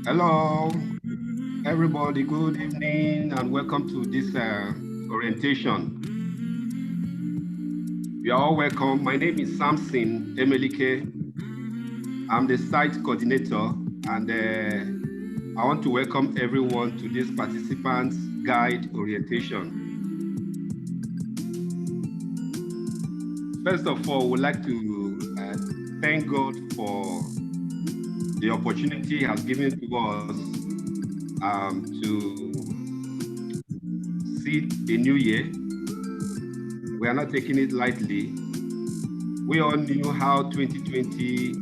Hello, everybody. Good evening and welcome to this orientation. You are all welcome. My name is Samson Emelike. I'm the site coordinator, and I want to welcome everyone to this Participants Guide Orientation. First of all, we'd like to thank God for the opportunity He has given to us to see the new year. We are not taking it lightly. We all knew how 2020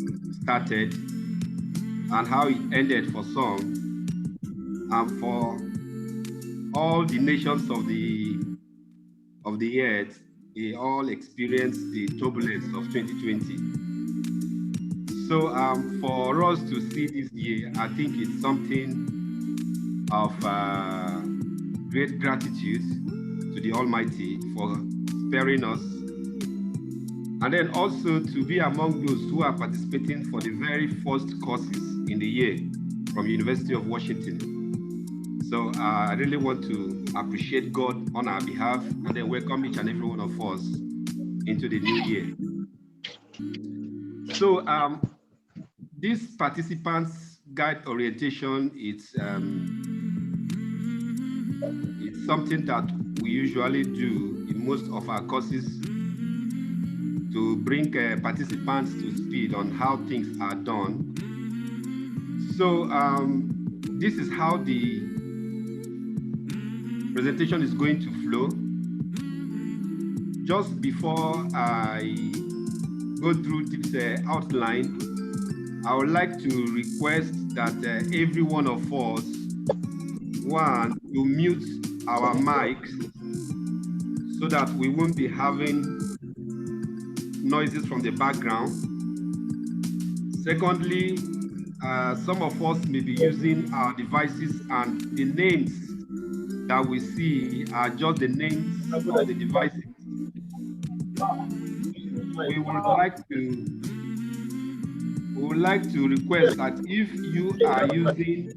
started and how it ended for some, and for all the nations of the earth, they all experienced the turbulence of 2020. So for us to see this year, I think it's something of great gratitude to the Almighty for sparing us, and then also to be among those who are participating for the very first courses in the year from University of Washington. So I really want to appreciate God on our behalf and then welcome each and every one of us into the new year. So this Participants Guide Orientation, it's something that we usually do in most of our courses to bring participants to speed on how things are done. So this is how the presentation is going to flow. Just before I go through this outline, I would like to request that every one of us, one, to mute our mics so that we won't be having noises from the background. Secondly, some of us may be using our devices and the names that we see are just the names of the devices. We would like to request that if you are using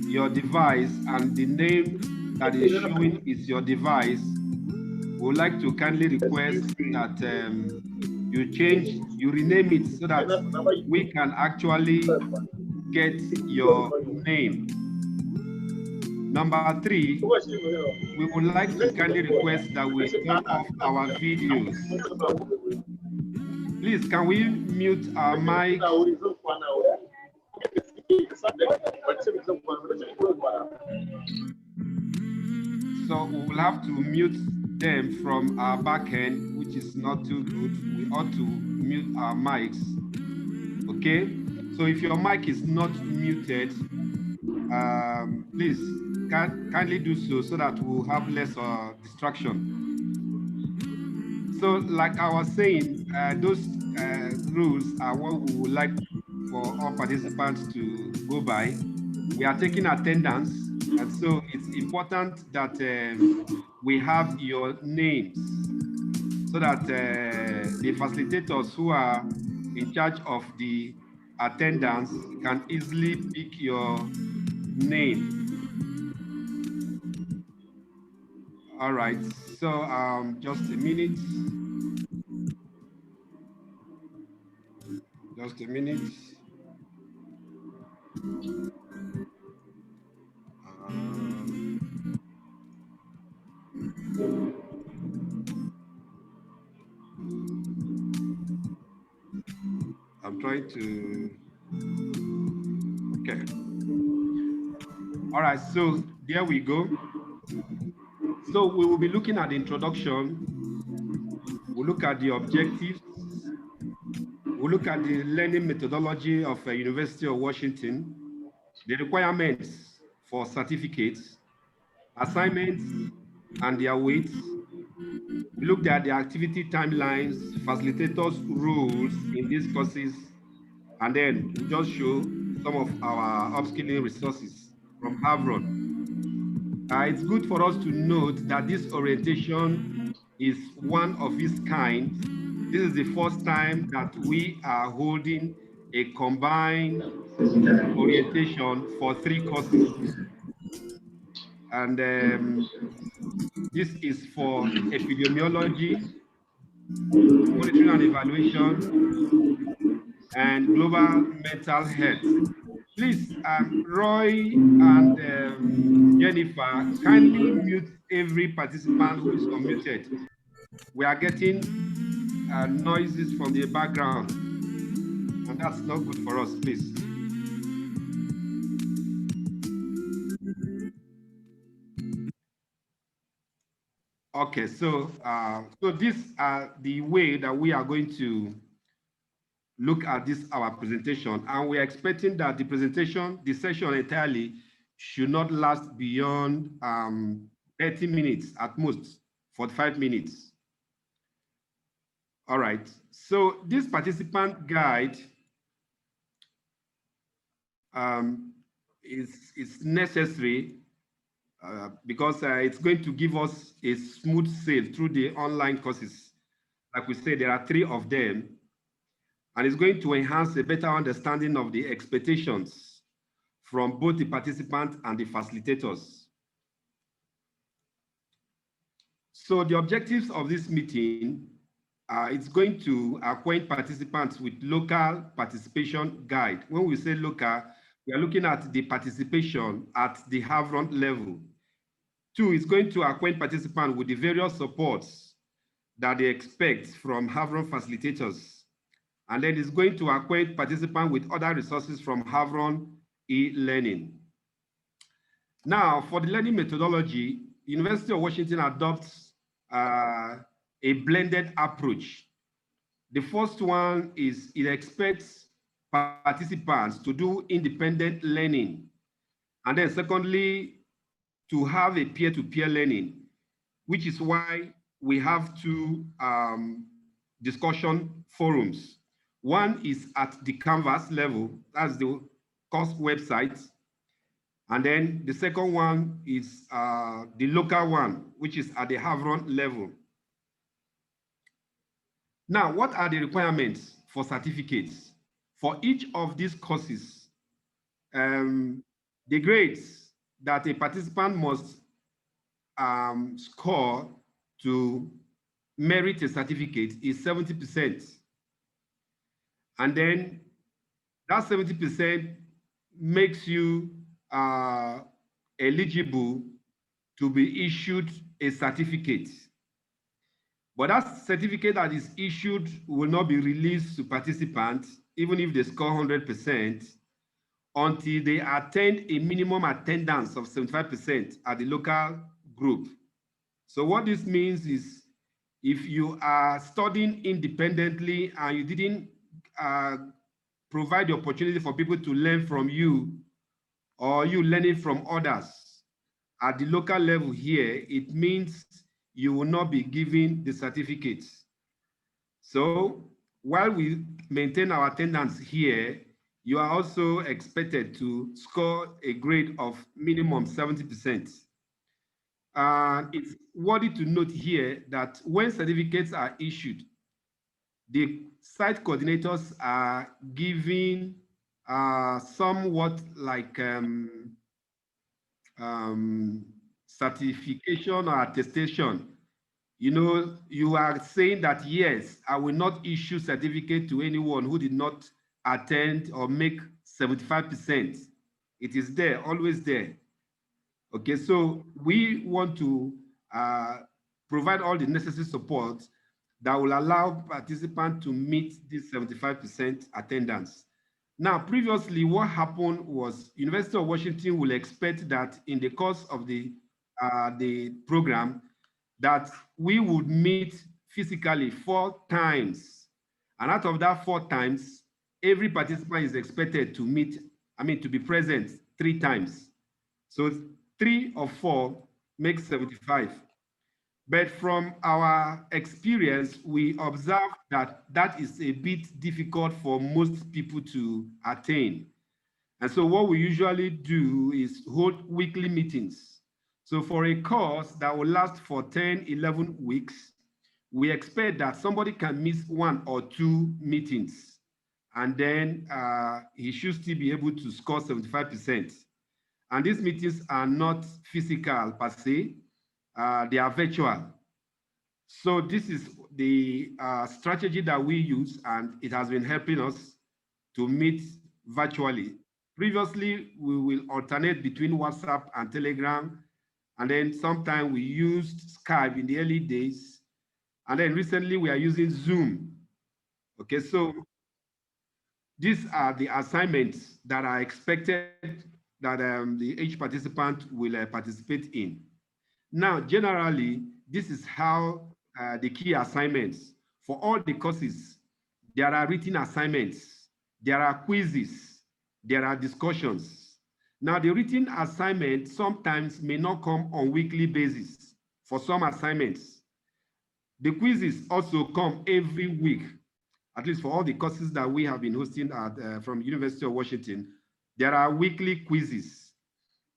your device and the name that is showing is your device, we would like to kindly request that you rename it so that we can actually get your name. Number 3, we would like to kindly request that we turn off our videos. Please, can we mute our mic? So we will have to mute them from our back end, which is not too good. We ought to mute our mics. Okay? So if your mic is not muted, please kindly do so that we'll have less distraction. So like I was saying, those rules are what we would like for all participants to go by. We are taking attendance, and so it's important that we have your names so that the facilitators who are in charge of the attendance can easily pick your name. All right, so just a minute. Just a minute. I'm trying to, okay. All right, so there we go. So we will be looking at the introduction. We'll look at the objectives. We look at the learning methodology of University of Washington, the requirements for certificates, assignments, and their weights. We looked at the activity timelines, facilitators' roles in these courses, and then we just show some of our upskilling resources from Havron. It's good for us to note that this orientation is one of its kind. This is the first time that we are holding a combined orientation for 3 courses. And this is for epidemiology, monitoring and evaluation, and global mental health. Please, Roy and Jennifer, kindly mute every participant who is unmuted. We are getting noises from the background, and that's not good for us, please. Okay, so this the way that we are going to look at this our presentation, and we're expecting that the presentation, the session entirely, should not last beyond 30 minutes at most, 45 minutes. All right, so this participant guide is necessary because it's going to give us a smooth sail through the online courses. Like we said, there are 3 of them, and it's going to enhance a better understanding of the expectations from both the participants and the facilitators. So the objectives of this meeting, it's going to acquaint participants with local participation guide. When we say local, we are looking at the participation at the Havron level. 2, it's going to acquaint participants with the various supports that they expect from Havron facilitators. And then it's going to acquaint participants with other resources from Havron eLearning. Now, for the learning methodology, University of Washington adopts a blended approach. The first one is it expects participants to do independent learning. And then secondly, to have a peer-to-peer learning, which is why we have 2 discussion forums. One is at the Canvas level, that's the course website. And then the second one is the local one, which is at the Havron level. Now, what are the requirements for certificates? For each of these courses, the grades that a participant must score to merit a certificate is 70%. And then that 70% makes you eligible to be issued a certificate. But that certificate that is issued will not be released to participants, even if they score 100%, until they attend a minimum attendance of 75% at the local group. So what this means is, if you are studying independently and you didn't provide the opportunity for people to learn from you, or you learning from others at the local level here, it means you will not be given the certificates. So while we maintain our attendance here, you are also expected to score a grade of minimum 70%. It's worthy to note here that when certificates are issued, the site coordinators are giving somewhat like certification or attestation. You know, you are saying that, yes, I will not issue certificate to anyone who did not attend or make 75%. It is there, always there. Okay, so we want to provide all the necessary support that will allow participants to meet this 75% attendance. Now, previously, what happened was University of Washington will expect that in the course of the program, that we would meet physically 4 times. And out of that 4 times, every participant is expected to to be present 3 times. So 3 of 4 makes 75. But from our experience, we observe that that is a bit difficult for most people to attain. And so what we usually do is hold weekly meetings. So for a course that will last for 10, 11 weeks, we expect that somebody can miss 1 or 2 meetings, and then he should still be able to score 75%. And these meetings are not physical per se, they are virtual. So this is the strategy that we use, and it has been helping us to meet virtually. Previously, we will alternate between WhatsApp and Telegram, and then sometimes we used Skype in the early days, and then recently we are using Zoom. Okay, so these are the assignments that are expected that each participant will participate in. Now, generally, this is how the key assignments for all the courses. There are written assignments, there are quizzes, there are discussions. Now, the written assignment sometimes may not come on weekly basis for some assignments. The quizzes also come every week, at least for all the courses that we have been hosting at, from University of Washington. There are weekly quizzes.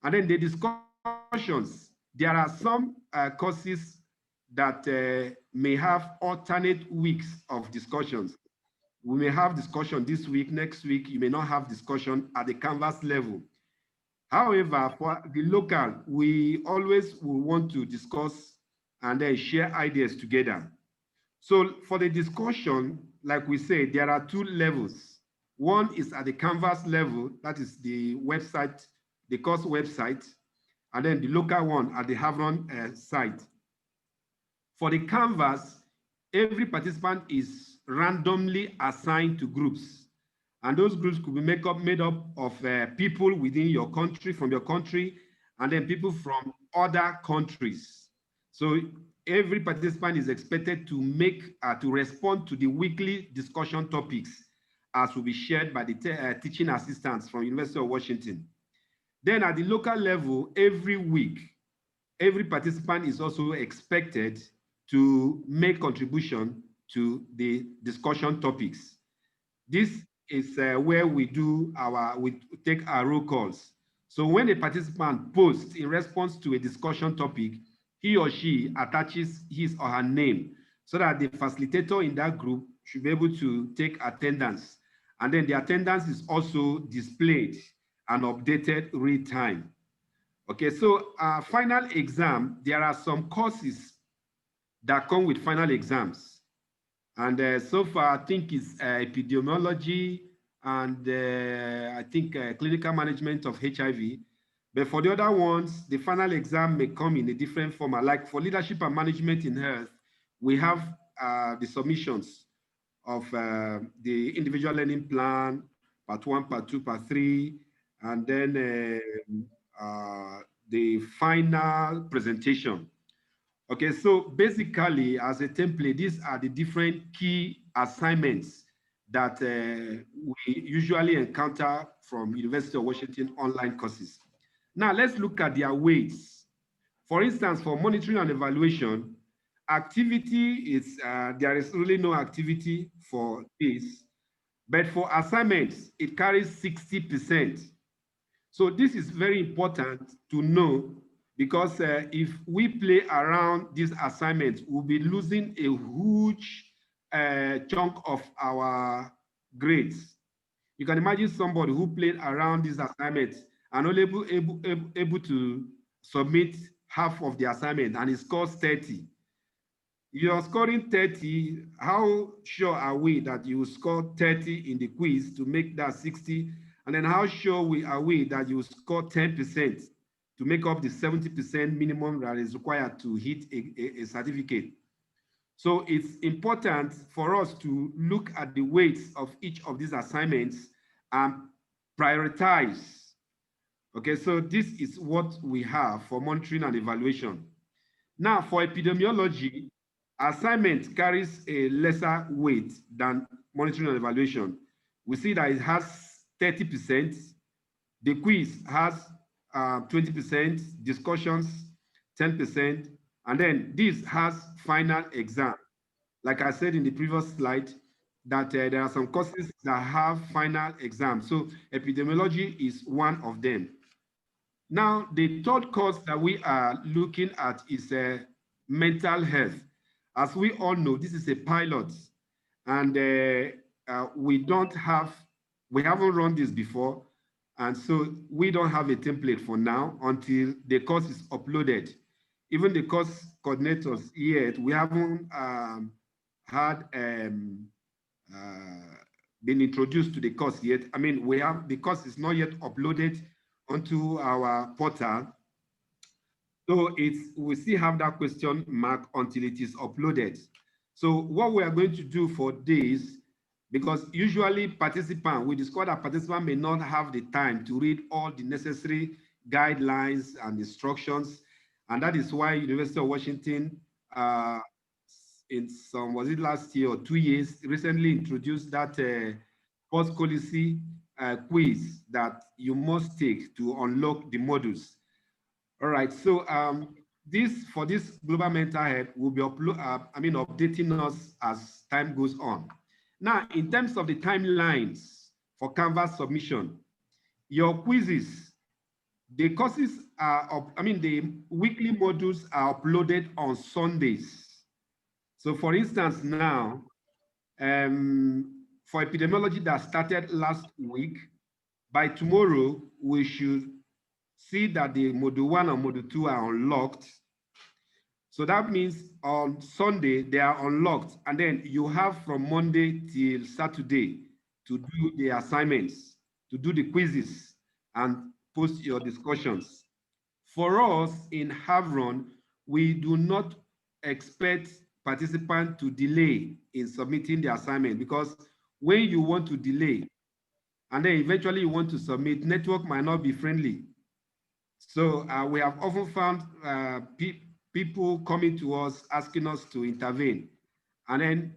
And then the discussions, there are some courses that may have alternate weeks of discussions. We may have discussion this week, next week, you may not have discussion at the Canvas level. However, for the local, we always will want to discuss and then share ideas together. So for the discussion, like we said, there are 2 levels. One is at the Canvas level, that is the website, the course website, and then the local one at the Havron site. For the Canvas, every participant is randomly assigned to groups. And those groups could be made up of people within your country, from your country, and then people from other countries. So every participant is expected to to respond to the weekly discussion topics as will be shared by the teaching assistants from University of Washington. Then at the local level, every week, every participant is also expected to make contribution to the discussion topics. This is where we take our roll calls. So when a participant posts in response to a discussion topic, he or she attaches his or her name so that the facilitator in that group should be able to take attendance. And then the attendance is also displayed and updated real time. Okay, so final exam, there are some courses that come with final exams. And so far, I think it's epidemiology and I think clinical management of HIV. But for the other ones, the final exam may come in a different format. Like for leadership and management in health, we have the submissions of the individual learning plan, part 1, part 2, part 3, and then the final presentation. Okay, so basically, as a template, these are the different key assignments that we usually encounter from University of Washington online courses. Now, let's look at their weights. For instance, for monitoring and evaluation, activity is, there is really no activity for this, but for assignments, it carries 60%. So this is very important to know, because if we play around these assignments, we'll be losing a huge chunk of our grades. You can imagine somebody who played around these assignments and only able to submit half of the assignment and he scores 30. You're scoring 30, how sure are we that you will score 30 in the quiz to make that 60? And then how sure are we that you will score 10% to make up the 70% minimum that is required to hit a certificate? So it's important for us to look at the weights of each of these assignments and prioritize. Okay, so this is what we have for monitoring and evaluation. Now, for epidemiology, assignment carries a lesser weight than monitoring and evaluation, we see that it has 30%. The quiz has 20%, discussions 10%, and then this has final exam. Like I said in the previous slide, that there are some courses that have final exams. So epidemiology is one of them. Now, the third course that we are looking at is mental health. As we all know, this is a pilot, and we haven't run this before, and so we don't have a template for now until the course is uploaded. Even the course coordinators yet, we haven't had been introduced to the course yet. I mean, the course is not yet uploaded onto our portal. So we still have that question mark until it is uploaded. So what we are going to do for this, because usually we discover that participants may not have the time to read all the necessary guidelines and instructions. And that is why University of Washington, was it last year or 2 years, recently introduced that post-policy quiz that you must take to unlock the modules. All right, so for this global mental health will be updating us as time goes on. Now, in terms of the timelines for Canvas submission, your quizzes, the courses the weekly modules are uploaded on Sundays. So for instance, now, for epidemiology that started last week, by tomorrow, we should see that the module 1 and module 2 are unlocked. So that means on Sunday, they are unlocked. And then you have from Monday till Saturday to do the assignments, to do the quizzes, and post your discussions. For us in Havron, we do not expect participants to delay in submitting the assignment, because when you want to delay and then eventually you want to submit, network might not be friendly. So we have often found people coming to us asking us to intervene, and then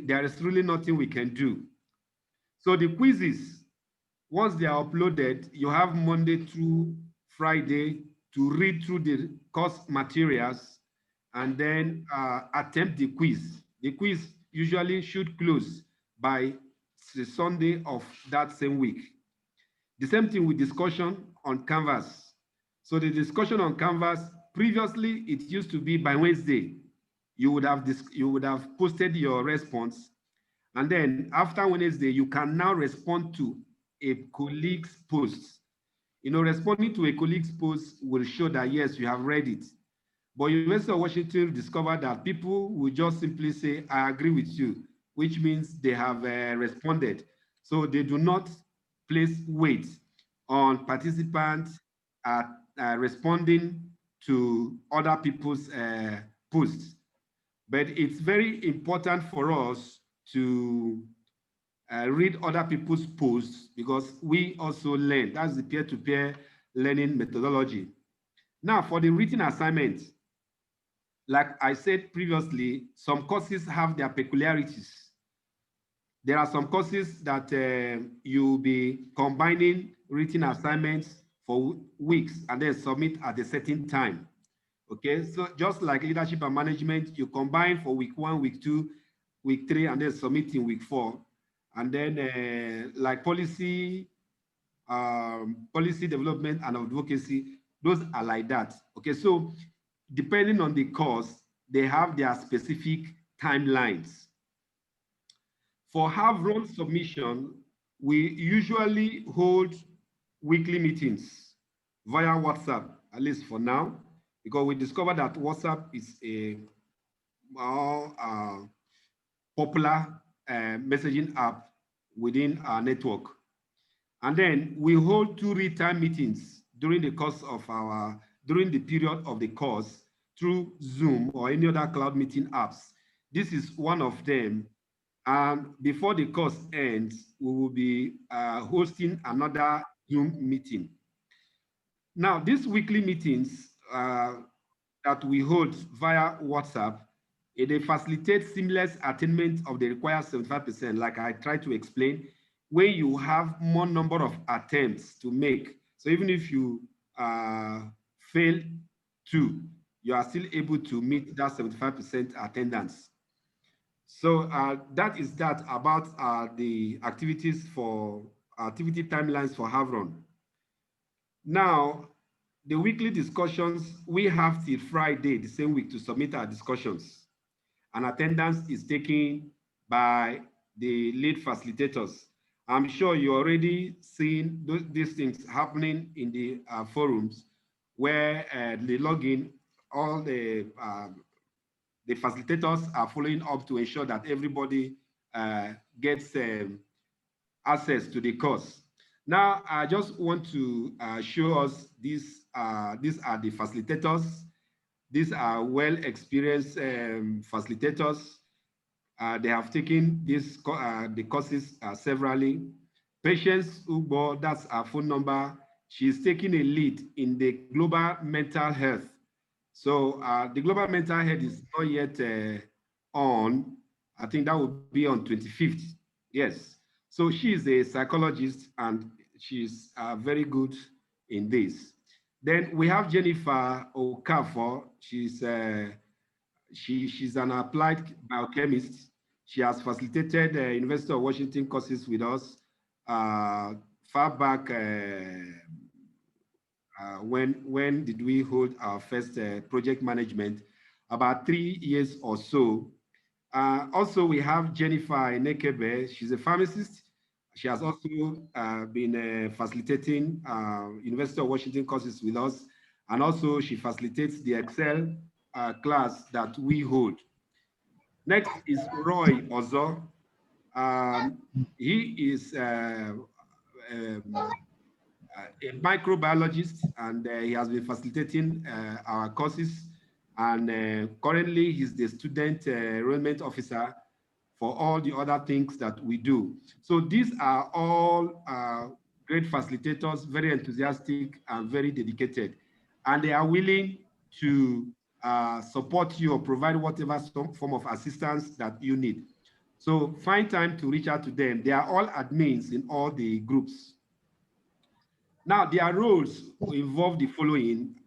there is really nothing we can do. So the quizzes, once they are uploaded, you have Monday through Friday to read through the course materials and then attempt the quiz. The quiz usually should close by the Sunday of that same week. The same thing with discussion on Canvas. So the discussion on Canvas, previously it used to be by Wednesday. You would have posted your response, and then after Wednesday, you can now respond to a colleague's post. Responding to a colleague's post will show that yes, you have read it. But University of Washington discovered that people will just simply say, I agree with you, which means they have responded. So they do not place weight on participants responding to other people's posts. But it's very important for us to read other people's posts, because we also learn. That's the peer-to-peer learning methodology. Now, for the written assignment, like I said previously, some courses have their peculiarities. There are some courses that you'll be combining written assignments for weeks and then submit at a certain time. Okay, so just like leadership and management, you combine for week 1, week 2, week 3, and then submit in week 4. And then like policy development and advocacy, those are like that. Okay, so depending on the course, they have their specific timelines. For Havron submission, we usually hold weekly meetings via WhatsApp, at least for now, because we discovered that WhatsApp is a more popular messaging app within our network. And then we hold 2 real-time meetings during the period of the course through Zoom or any other cloud meeting apps. This is one of them. And before the course ends, we will be hosting another Zoom meeting. Now, these weekly meetings that we hold via WhatsApp, They facilitate seamless attainment of the required 75%, like I tried to explain, when you have more number of attempts to make. So even if you fail 2, you are still able to meet that 75% attendance. So that is that about the activities for activity timelines for Havron. Now, the weekly discussions, we have till Friday, the same week, to submit our discussions. And attendance is taken by the lead facilitators. I'm sure you're already seeing these things happening in the forums where they log in, all the facilitators are following up to ensure that everybody gets access to the course. Now, I just want to show us these. These are the facilitators. These are well-experienced facilitators. They have taken the courses severally. Patience Ugbo, that's our phone number. She's taking a lead in the global mental health. So the global mental health is not yet on. I think that will be on 25th. Yes. So she is a psychologist and she's very good in this. Then we have Jennifer Okafor. She's an applied biochemist. She has facilitated University of Washington courses with us far back. When did we hold our first project management? About 3 years or so. Also, we have Jennifer Nekebe. She's a pharmacist. She has also been facilitating University of Washington courses with us. And also, she facilitates the Excel class that we hold. Next is Roy Ozo. He is a microbiologist, and he has been facilitating our courses. And currently, he's the student enrollment officer for all the other things that we do. So these are all great facilitators, very enthusiastic and very dedicated. And they are willing to support you or provide whatever some form of assistance that you need. So find time to reach out to them. They are all admins in all the groups. Now, their roles involve the following.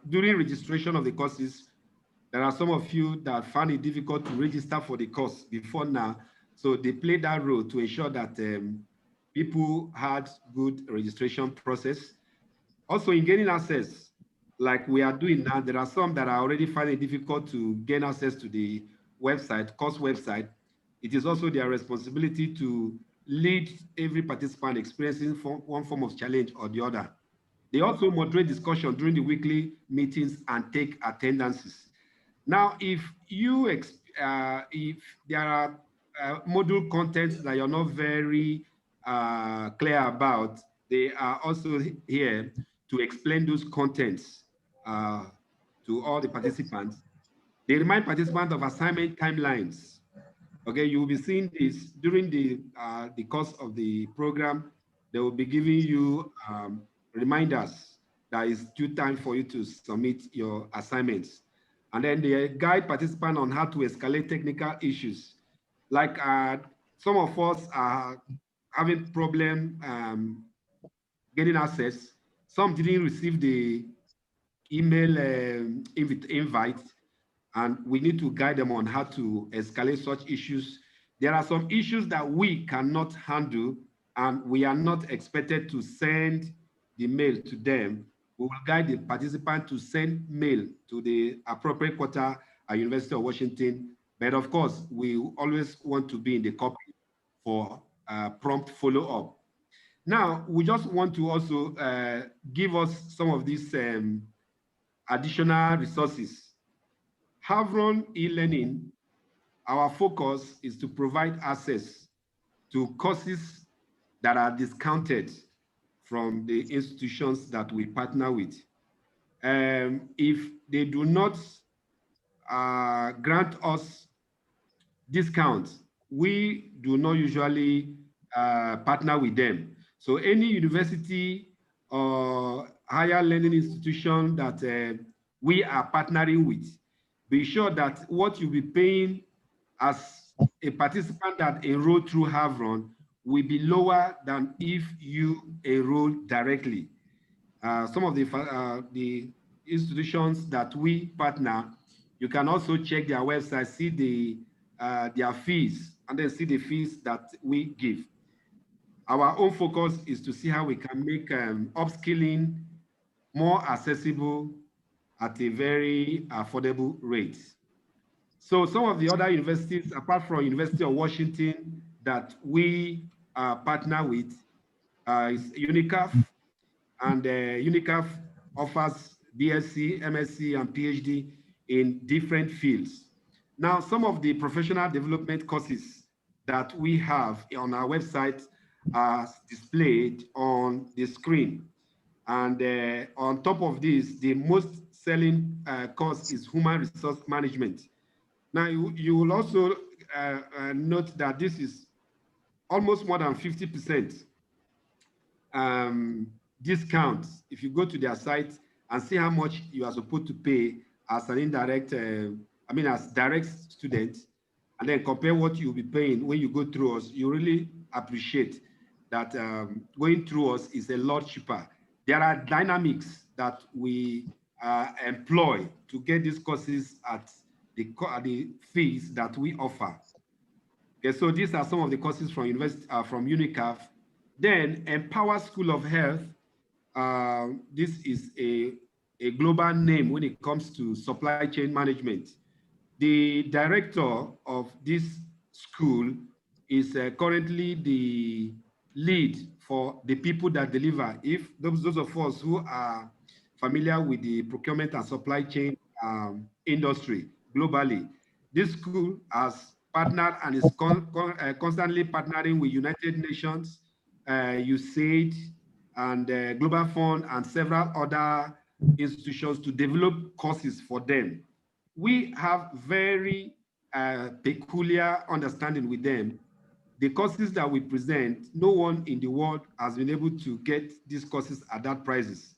During registration of the courses, there are some of you that found it difficult to register for the course before now. So they play that role to ensure that people had good registration process. Also, in gaining access, like we are doing now, there are some that are already finding it difficult to gain access to the website, course website. It is also their responsibility to lead every participant experiencing one form of challenge or the other. They also moderate discussion during the weekly meetings and take attendances. Now, if there are module contents that you're not very clear about, they are also here to explain those contents to all the participants. They remind participants of assignment timelines. Okay, you will be seeing this during the course of the program. They will be giving you reminders that it's due time for you to submit your assignments. And then they guide participants on how to escalate technical issues. Like some of us are having problem getting access. Some didn't receive the email invite, and we need to guide them on how to escalate such issues. There are some issues that we cannot handle, and we are not expected to send the mail to them. We will guide the participant to send mail to the appropriate quarter at University of Washington. But of course, we always want to be in the copy for prompt follow-up. Now, we just want to also give us some of these additional resources. Havron eLearning, our focus is to provide access to courses that are discounted from the institutions that we partner with. If they do not grant us discounts, we do not usually partner with them. So any university or higher learning institution that we are partnering with, be sure that what you'll be paying as a participant that enrolled through Havron will be lower than if you enroll directly. Some of the institutions that we partner, you can also check their website, see their fees, and then see the fees that we give. Our own focus is to see how we can make upskilling more accessible at a very affordable rate. So some of the other universities, apart from University of Washington, that we partner with is UNICAF, and UNICAF offers BSc, MSc, and PhD in different fields. Now, some of the professional development courses that we have on our website are displayed on the screen. And on top of this, the most selling course is human resource management. Now, you will also note that this is almost more than 50% discounts if you go to their site and see how much you are supposed to pay as an indirect, as direct student, and then compare what you'll be paying when you go through us. You really appreciate that going through us is a lot cheaper. There are dynamics that we employ to get these courses at the fees that we offer. Okay, so these are some of the courses from UNICAF. Then Empower School of Health. This is a global name when it comes to supply chain management. The director of this school is currently the lead for the people that deliver. If those of us who are familiar with the procurement and supply chain industry globally, this school has partnered and is constantly partnering with United Nations, USAID, and Global Fund, and several other institutions to develop courses for them. We have very peculiar understanding with them. The courses that we present, no one in the world has been able to get these courses at that prices.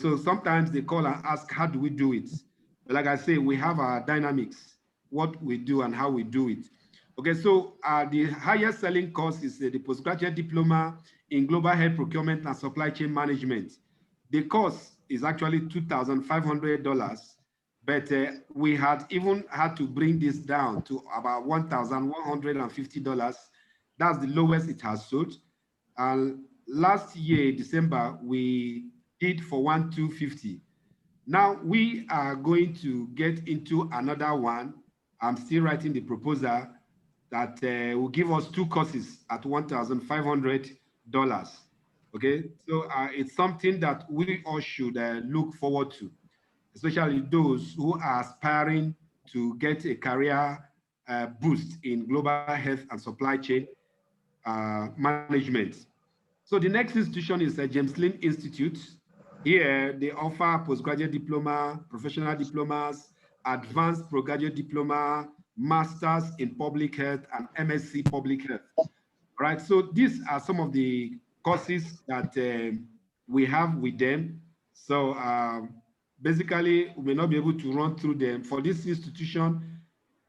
So sometimes they call and ask, how do we do it? But like I say, we have our dynamics, what we do and how we do it. Okay, so the highest selling course is the postgraduate diploma in global health procurement and supply chain management. The course is actually $2,500, but we had even had to bring this down to about $1,150. That's the lowest it has sold. And last year, December, we did for $1,250. Now we are going to get into another one. I'm still writing the proposal that will give us two courses at $1,500. Okay, so it's something that we all should look forward to, especially those who are aspiring to get a career boost in global health and supply chain management. So the next institution is James Lynn Institute. Here, they offer postgraduate diploma, professional diplomas, advanced postgraduate diploma, masters in public health, and MSc public health. All right, so these are some of the courses that we have with them. So basically, we may not be able to run through them. For this institution,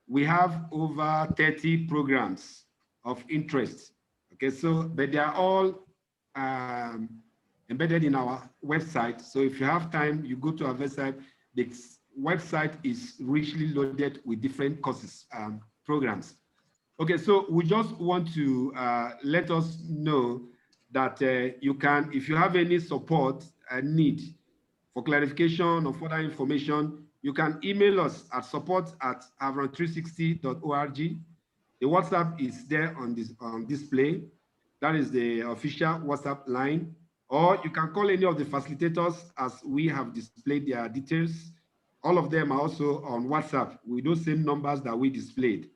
we have over 30 programs of interest. Okay, so, but they are all embedded in our website. So if you have time, you go to our website. The website is richly loaded with different courses, programs. Okay, so we just want to let us know that you can, if you have any support need for clarification or further information, you can email us at support@havron360.org. The WhatsApp is there on display. That is the official WhatsApp line. Or you can call any of the facilitators as we have displayed their details. All of them are also on WhatsApp with those same numbers that we displayed.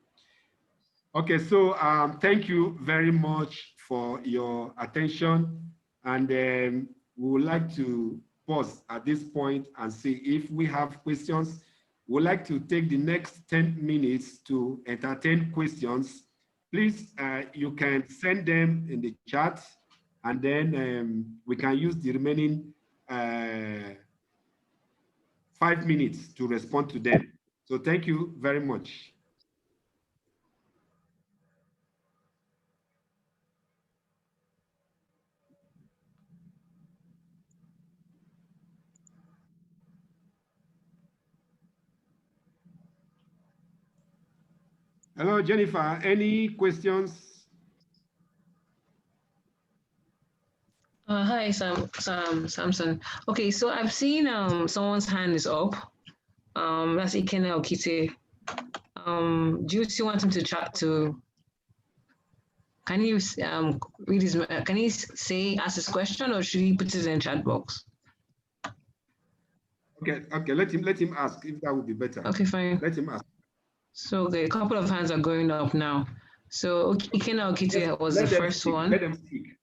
Okay, so thank you very much for your attention. And we would like to pause at this point and see if we have questions. We'd like to take the next 10 minutes to entertain questions. Please, you can send them in the chat, and then we can use the remaining 5 minutes to respond to them. So thank you very much. Hello, Jennifer. Any questions? Hi, Samson. Okay, so I've seen someone's hand is up. That's Ikene Okite. Do you still want him to chat to? Can you read his? Can he ask his question, or should he put it in chat box? Okay. Let him ask if that would be better. Okay, fine. Let him ask. So a couple of hands are going up now. So Ikena Okite was the first one. Let them speak.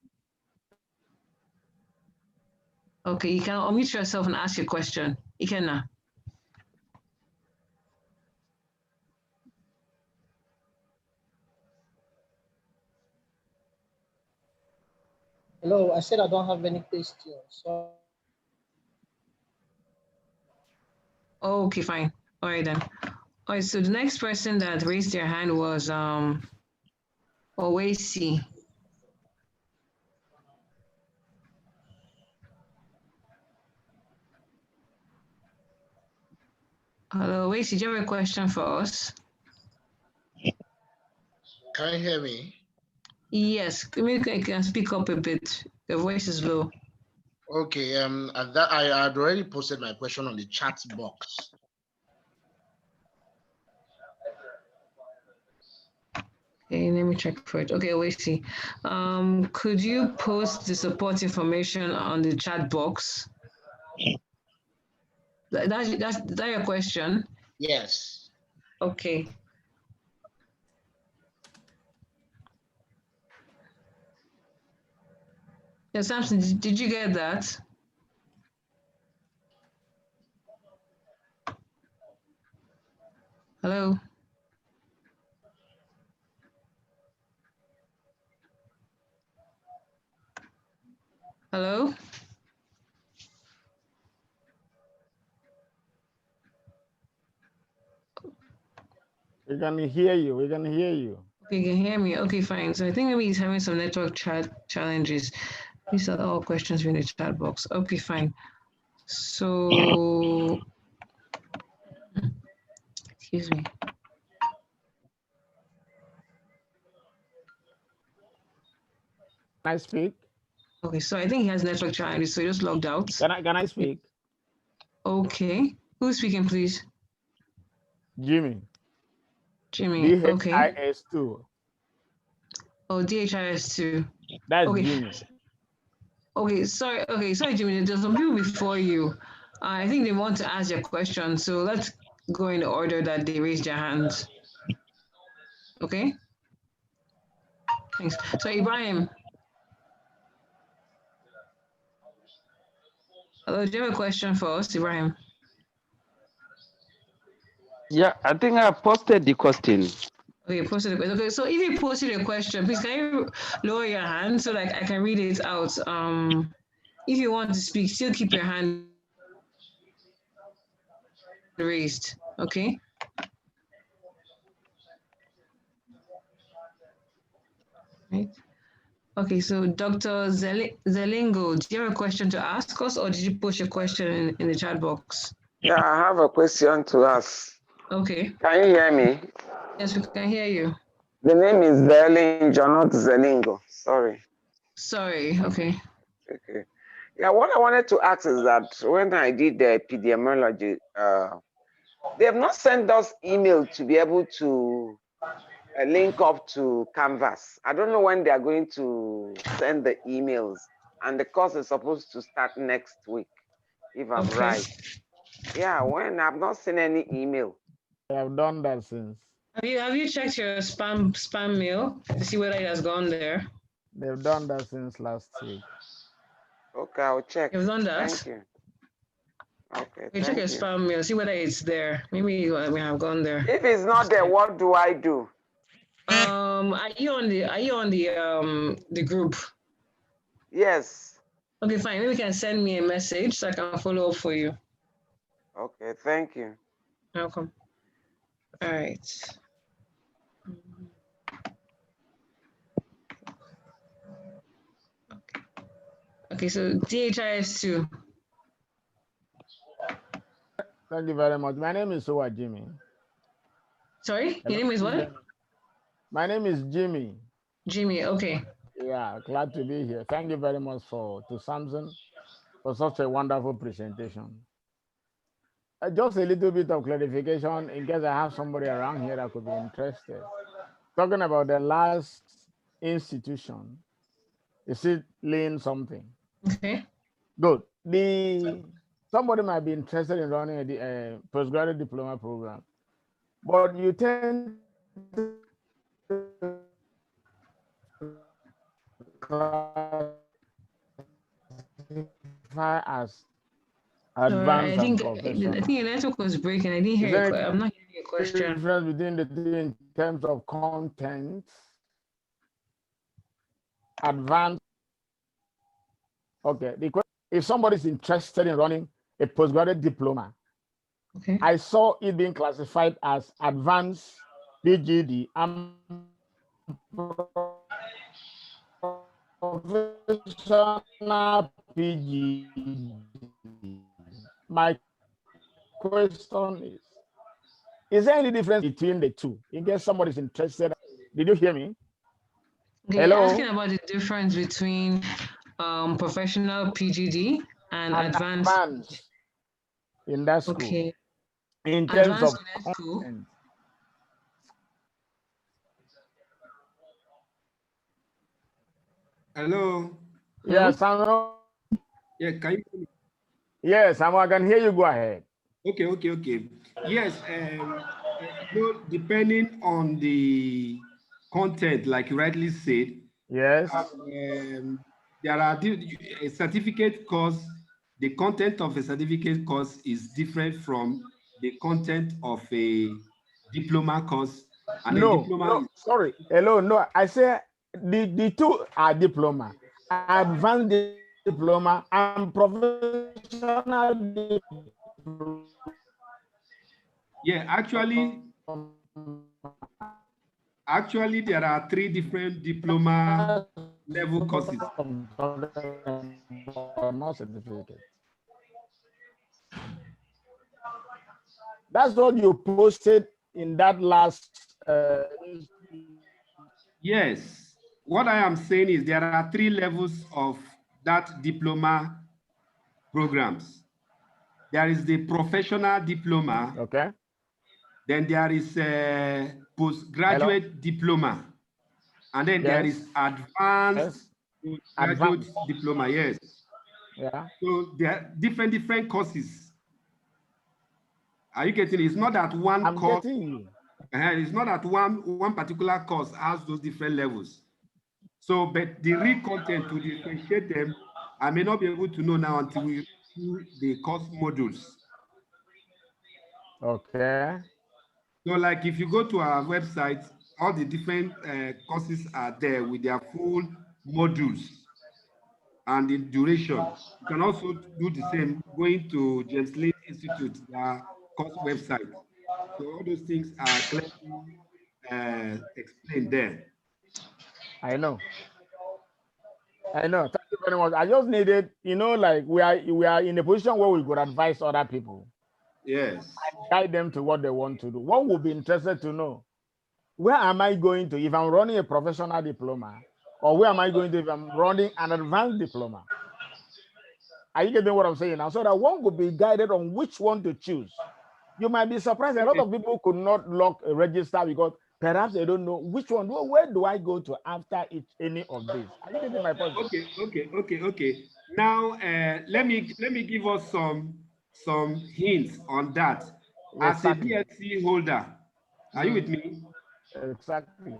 Okay, you can unmute yourself and ask your question. Ikena. Hello, I said I don't have any questions. So... Okay, fine. All right then. All right, so the next person that raised their hand was Owesi. Hello, Owesi, do you have a question for us? Can you hear me? Yes, maybe you can speak up a bit. Your voice is low. Okay, I had already posted my question on the chat box. Okay, let me check for it. Okay, wait, see. Could you post the support information on the chat box? That's that your question? Yes. Okay. Yeah, Samson, did you get that? Hello? Hello? We can hear you. We can hear you. Okay, you can hear me. Okay, fine. So I think maybe he's having some network challenges. These are all questions in the chat box. Okay, fine. So, excuse me. Can I speak? Okay, so I think he has network challenges, so he just logged out. Can I speak? Okay. Who's speaking, please? Jimmy. Jimmy. Okay. DHIS2. Oh, DHIS2. That's okay. Jimmy. Okay, sorry. Okay, sorry, Jimmy. There's some people before you. I think they want to ask your question, so let's go in the order that they raised their hands. Okay. Thanks. So Ibrahim. Hello, do you have a question for us, Ibrahim? Yeah, I think I posted the question. Okay, posted the question. Okay, so if you posted a question, please can you lower your hand so like I can read it out. If you want to speak, still keep your hand raised. Okay. Right. Okay, so Dr. Zelingo, do you have a question to ask us, or did you post your question in the chat box? Yeah, I have a question to ask. Okay. Can you hear me? Yes, we can hear you. The name is Zelingo, not Zelingo. Sorry. Sorry. Okay. Okay. Yeah, what I wanted to ask is that when I did the epidemiology, they have not sent us email to be able to link up to Canvas. I don't know when they are going to send the emails, and the course is supposed to start next week, if I'm right. Yeah, when I've not seen any email. I have done that since. Have you checked your spam mail to see whether it has gone there? They've done that since last week. Okay, I'll check. You've done that? Thank you. Okay, you check your spam mail, see whether it's there. Maybe we have gone there. If it's not there, what do I do? Are you on the group? Yes. Okay, fine. Maybe you can send me a message so I can follow up for you. Okay, thank you. Welcome. All right. Okay, so DHIS2. Thank you very much. My name is Sowa Jimmy. Sorry, Hello? your name is what? My name is Jimmy. Jimmy, okay. Yeah, glad to be here. Thank you very much to Samson for such a wonderful presentation. Just a little bit of clarification in case I have somebody around here that could be interested. Talking about the last institution, is it lean something? Okay. Good. Somebody might be interested in running a postgraduate diploma program, but you tend to classify as advanced and professional. I think your network was breaking. I didn't hear it. I'm not hearing your question. Difference between the two in terms of content, advanced. Okay. If somebody's interested in running a postgraduate diploma, okay, I saw it being classified as advanced PGD and professional PGD. My question is there any difference between the two? In case somebody's interested, did you hear me? Okay, Hello? you're asking about the difference between professional PGD and advanced in that school. Okay. In terms Advanced of in that school. content. Hello. Yes, Samuel. Yeah, can you hear me? Yes, Samuel, I can hear you. Go ahead. Okay. Yes, depending on the content, like you rightly said. Yes. There are a certificate course. The content of a certificate course is different from the content of a diploma course. And No, sorry. Hello, no. I say the two are diploma, advanced diploma and professional diploma. Yeah, actually, there are 3 different diploma level courses. Not certificate. That's what you posted in that last. Yes. What I am saying is there are 3 levels of that diploma programs. There is the professional diploma. Okay. Then there is a postgraduate diploma. And then there is advanced graduate diploma. Yes. Yeah. So there are different courses. Are you getting it? It's not that one course. Getting you. It's not that one particular course has those different levels. So, but the real content to differentiate them, I may not be able to know now until we do the course modules. Okay. So, like if you go to our website, all the different courses are there with their full modules and the duration. You can also do the same going to James Lynn Institute, their course website. So all those things are clearly explained there. I know. Thank you very much. I just needed, like we are in a position where we could advise other people. Yes. And guide them to what they want to do. One would be interested to know, where am I going to if I'm running a professional diploma, or where am I going to if I'm running an advanced diploma? Are you getting what I'm saying now? So that one could be guided on which one to choose. You might be surprised. A lot of people could not log a register because perhaps they don't know which one. Where do I go to after any of this? Are you getting my point? Okay. Now, let me give us some hints on that. Exactly. As a BSc holder, are you with me? Exactly.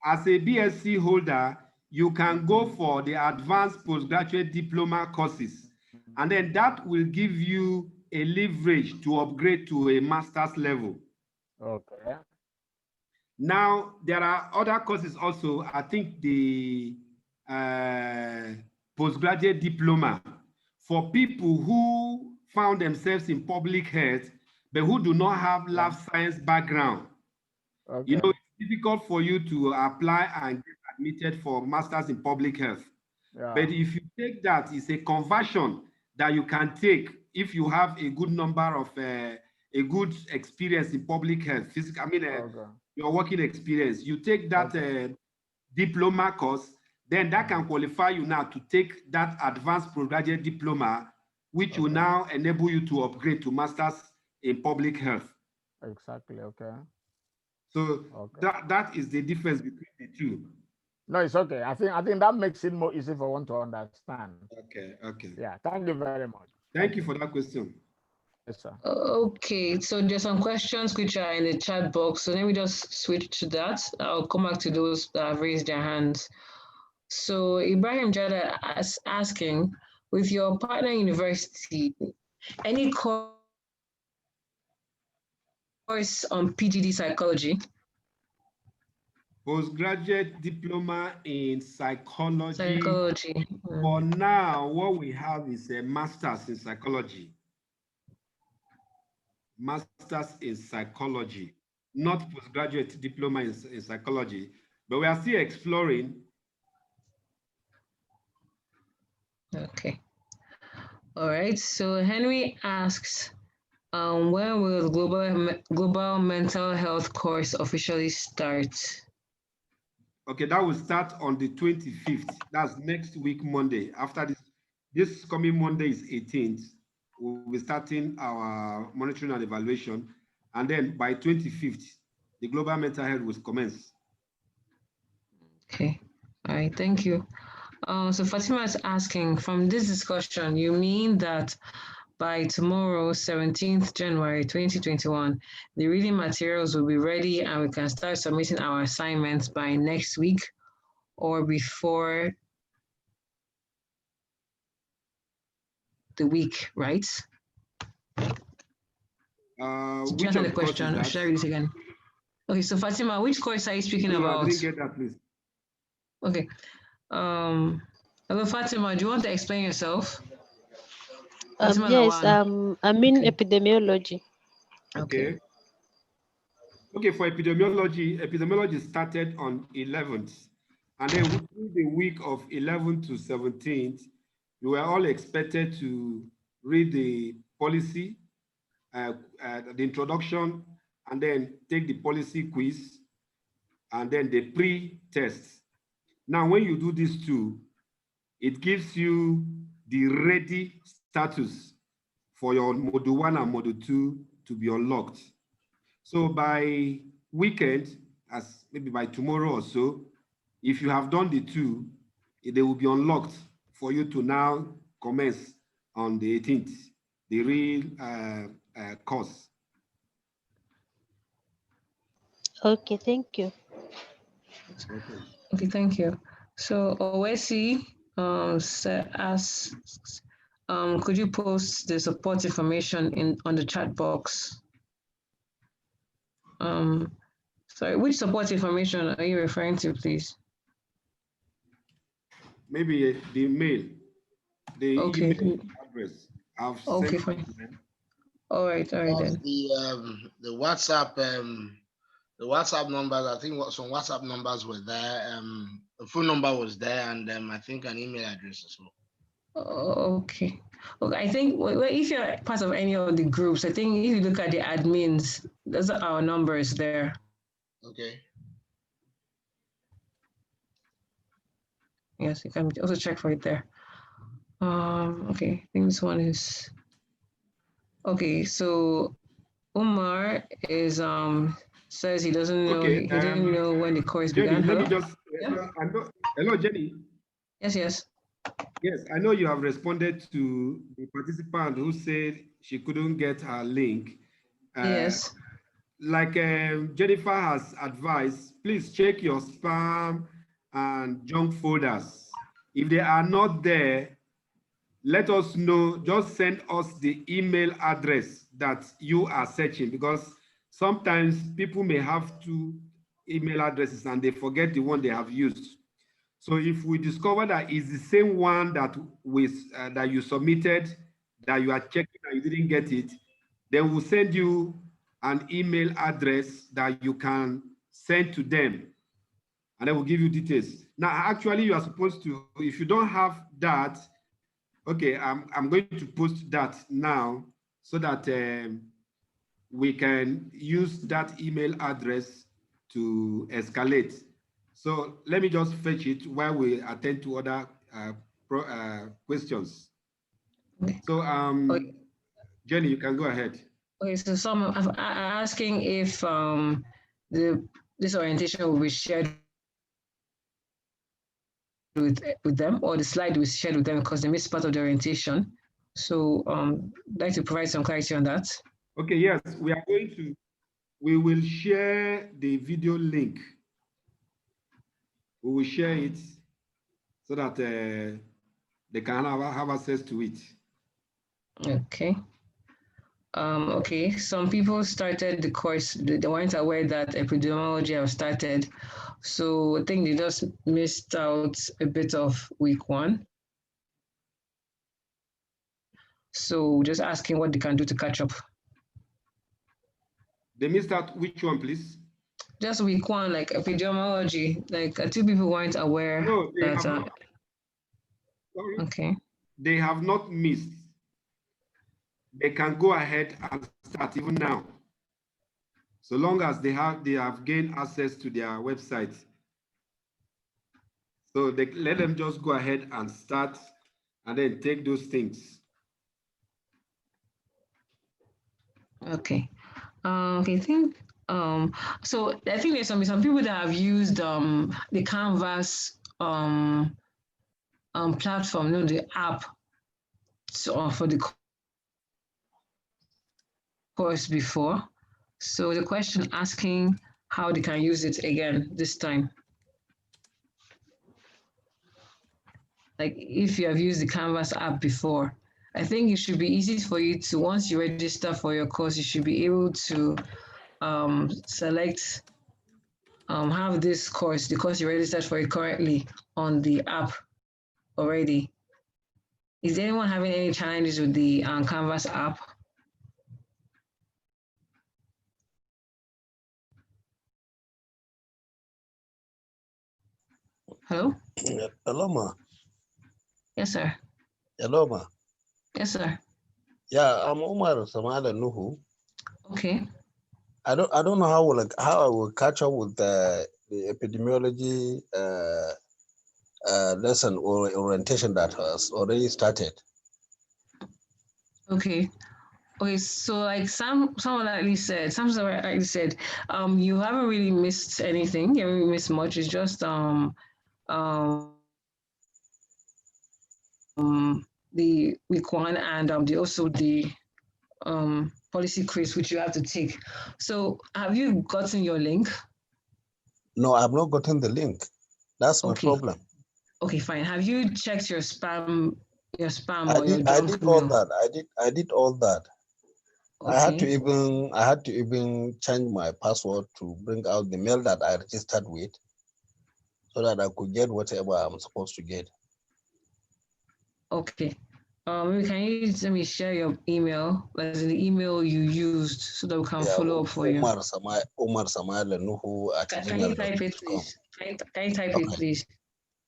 As a BSc holder, you can go for the advanced postgraduate diploma courses, and then that will give you a leverage to upgrade to a master's level. Okay. Now, there are other courses also. I think the postgraduate diploma for people who found themselves in public health, but who do not have lab science background. Okay. You know, it's difficult for you to apply and get admitted for Masters in Public Health. Yeah. But if you take that, it's a conversion that you can take if you have a good number of a good experience in public health, physical, your working experience. You take that diploma course, then that can qualify you now to take that advanced postgraduate diploma, which will now enable you to upgrade to Masters in Public Health. Exactly. Okay. So that is the difference between the two. No, it's okay. I think that makes it more easy for one to understand. Okay. Okay. Yeah. Thank you very much. Thank you for that question. Yes, sir. Okay, so there's some questions which are in the chat box. So let me just switch to that. I'll come back to those that have raised their hands. So Ibrahim Jada is asking, with your partner university, any course on PGD psychology? Postgraduate diploma in psychology. Psychology. For now, what we have is a master's in psychology. Master's in psychology, not postgraduate diploma in psychology, but we are still exploring. Okay. All right. So Henry asks, when will the global mental health course officially start? Okay, that will start on the 25th. That's next week, Monday. After this coming Monday is 18th. We'll be starting our monitoring and evaluation. And then by 25th, the global mental health will commence. Okay. All right. Thank you. So Fatima is asking, from this discussion, you mean that by tomorrow, 17th January 2021, the reading materials will be ready and we can start submitting our assignments by next week or before the week, right? Which of the question? Or should I read it again? Okay, so Fatima, which course are you speaking about? I didn't get that, please. Okay. Hello, Fatima, do you want to explain yourself? Yes, I'm in epidemiology. Okay. Okay, for epidemiology started on 11th. And then within the week of 11th to 17th, you were all expected to read the policy, the introduction, and then take the policy quiz, and then the pre-test. Now, when you do these two, it gives you the ready status for your module 1 and module 2 to be unlocked. So by weekend, as maybe by tomorrow or so, if you have done the two, they will be unlocked for you to now commence on the 18th, the real course. Okay, thank you. Okay, thank you. So Owesi asks, could you post the support information on the chat box? Sorry, which support information are you referring to, please? Maybe the mail, the email address. Okay, fine. All right then. The WhatsApp, the WhatsApp numbers. I think some WhatsApp numbers were there. The phone number was there, and I think an email address as well. Okay. I think if you're part of any of the groups, I think if you look at the admins, those are our numbers there. Okay. Yes, you can also check for it there. Okay, I think this one is okay. So Umar is says he doesn't know. Okay, he didn't know when the course Jenny, began. let me just. Hello, Jenny. Yes. Yes, I know you have responded to the participant who said she couldn't get her link. Yes. Like Jennifer has advised, please check your spam and junk folders. If they are not there, let us know. Just send us the email address that you are searching, because sometimes people may have two email addresses and they forget the one they have used. So if we discover that it's the same one that that you submitted, that you are checking and you didn't get it, They will send you an email address that you can send to them, and they will give you details. Now, actually, you are supposed to, if you don't have that, okay, I'm going to post that now so that we can use that email address to escalate. So let me just fetch it while we attend to other questions. Okay. So Okay. Jenny, you can go ahead. Okay, so some are asking if this orientation will be shared with them, or the slide will be shared with them because they missed part of the orientation. So I'd like to provide some clarity on that. Okay, yes, we will share the video link. We will share it so that they can have access to it. Okay. Okay, some people started the course, they weren't aware that epidemiology have started. So I think they just missed out a bit of week 1. So just asking what they can do to catch up. They missed out which one, please? Just week 1, like epidemiology, like 2 people weren't aware. No, they that, have not. Sorry. Okay. They have not missed. They can go ahead and start even now, so long as they have gained access to their website. So let them just go ahead and start, and then take those things. Okay. Okay. I think so. I think there's some people that have used the Canvas platform, the app, for the course before. So the question asking how they can use it again this time. Like if you have used the Canvas app before, I think it should be easy for you to, once you register for your course, you should be able to select, have this course, the course you registered for it currently on the app already. Is anyone having any challenges with the Canvas app? Hello? Hello, ma. Yes, sir. Hello, ma. Yes, sir. Yeah, I'm Omar Samala Nuhu. Okay. I don't know how I will catch up with the epidemiology lesson or orientation that has already started. Okay. Okay, so like someone likely said, you haven't really missed anything. You haven't really missed much. It's just the week 1 and also the policy quiz which you have to take. So have you gotten your link? No, I've not gotten the link. That's my problem. Okay, fine. Have you checked your spam or your junk I did mail? all that. I did all that. Okay. I had to even change my password to bring out the mail that I registered with, so that I could get whatever I'm supposed to get. Okay. Can you let me share your email, like the email you used, so that we can follow up for you? Omar Samala Nuhu at Can you type it, please? Can you type it, please?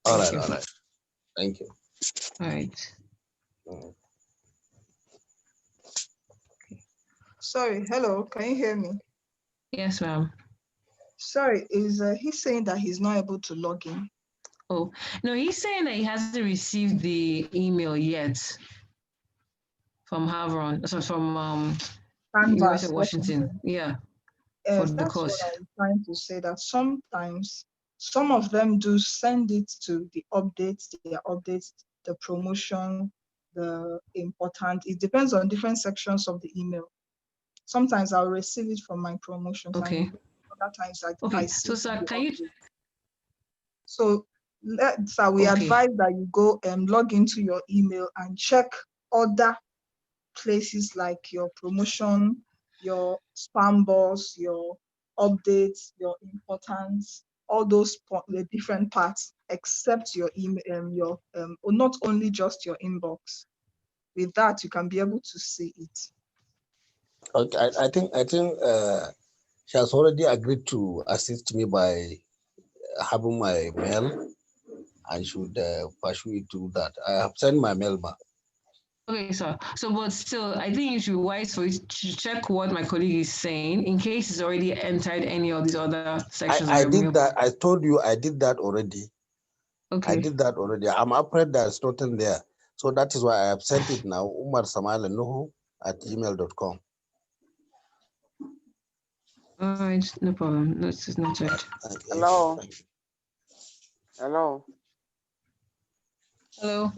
All right. Thank you. All right. Sorry, hello, can you hear me? Yes, ma'am. Sorry, is he saying that he's not able to log in? Oh, no, he's saying that he hasn't received the email yet from Havron, so from University of Washington. Yeah, for the that's course. what I'm trying to say, that sometimes some of them do send it to the updates, the promotion, the important. It depends on different sections of the email. Sometimes I'll receive it from my promotions. Okay. Other times Okay. I see. So, sir, can you? So, we advise that you go and log into your email and check other places like your promotion, your spam box, your updates, your importance, all those the different parts, except your email, not only just your inbox. With that, you can be able to see it. Okay, I think she has already agreed to assist me by having my mail. I should pursue it to that. I have sent my mail back. Okay, sir. So, but still, I think it should be wise for you to check what my colleague is saying in case he's already entered any of these other sections. I did that. I told you I did that already. Okay. I did that already. I'm afraid there's nothing there. So that is why I have sent it now. umarsamalanuhu@gmail.com. All right, no problem. This is not it. Hello. Hello. Hello.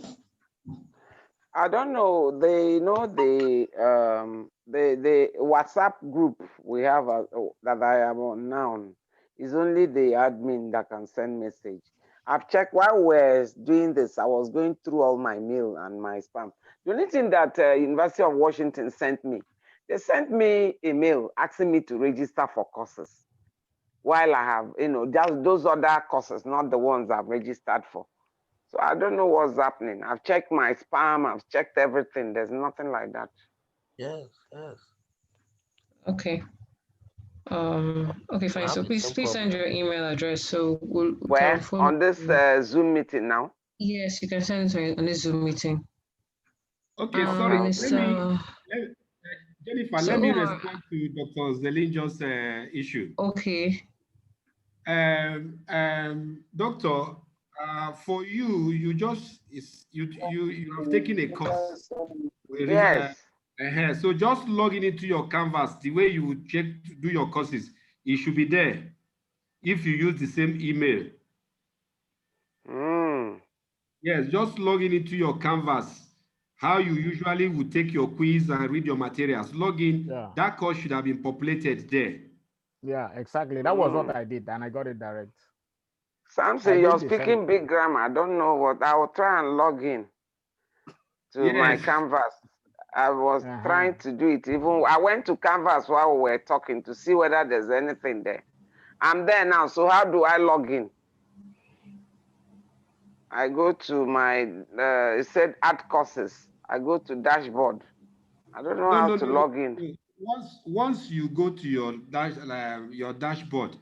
I don't know. They know the WhatsApp group we have that I am on now is only the admin that can send message. I've checked while we're doing this. I was going through all my mail and my spam. The only thing that University of Washington sent me, they sent me a mail asking me to register for courses. While I have, just those other courses, not the ones I've registered for. So I don't know what's happening. I've checked my spam, I've checked everything. There's nothing like that. Yes, yes. Okay. Okay, fine. So please send your email address. So we'll on this Zoom meeting now? Yes, you can send it on this Zoom meeting. Okay, sorry. Jennifer, let me respond to Dr. Zelinjo's issue. Okay. Doctor, for you, you have taken a course. Yes. So just logging into your Canvas, the way you would check to do your courses, it should be there if you use the same email. Yes, just logging into your Canvas, how you usually would take your quiz and read your materials. Log in, that course should have been populated there. Yeah, exactly. That was what I did, and I got it direct. Samson, you're speaking big grammar. I don't know what. I will try and log in to my Canvas. I was trying to do it. Even I went to Canvas while we were talking to see whether there's anything there. I'm there now. So how do I log in? I go to my, it said add courses. I go to dashboard. I don't know how to log in. Once you go to your dashboard,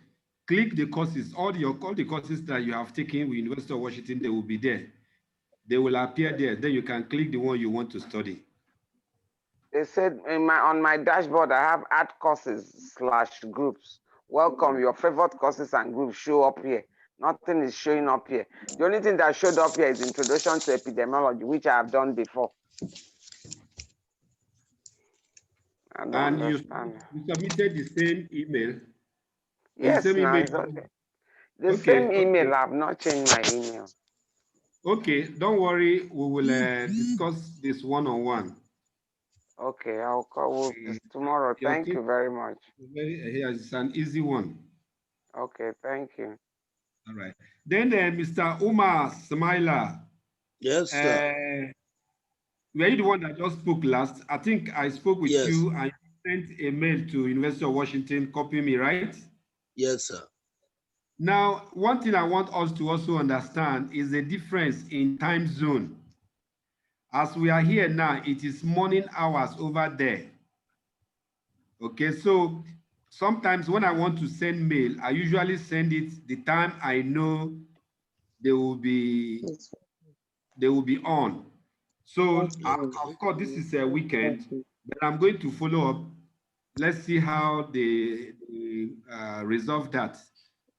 click the courses. All the courses that you have taken with University of Washington, they will be there. They will appear there. Then you can click the one you want to study. They said on my dashboard, I have add courses / groups. Welcome, your favorite courses and groups show up here. Nothing is showing up here. The only thing that showed up here is Introduction to Epidemiology, which I have done before. I don't understand. You submitted the same email? Yes, the same email. I've not changed my email. Okay, don't worry. We will discuss this one-on-one. Okay, I'll call this tomorrow. Thank you very much. It's an easy one. Okay, thank you. All right. Then Mr. Umar Smaila. Yes, sir. Were you the one that just spoke last? I think I spoke with you and you sent a mail to University of Washington, copy me, right? Yes, sir. Now, one thing I want us to also understand is the difference in time zone. As we are here now, it is morning hours over there. Okay, so sometimes when I want to send mail, I usually send it the time I know they will be on. So of course, this is a weekend, but I'm going to follow up. Let's see how they resolve that.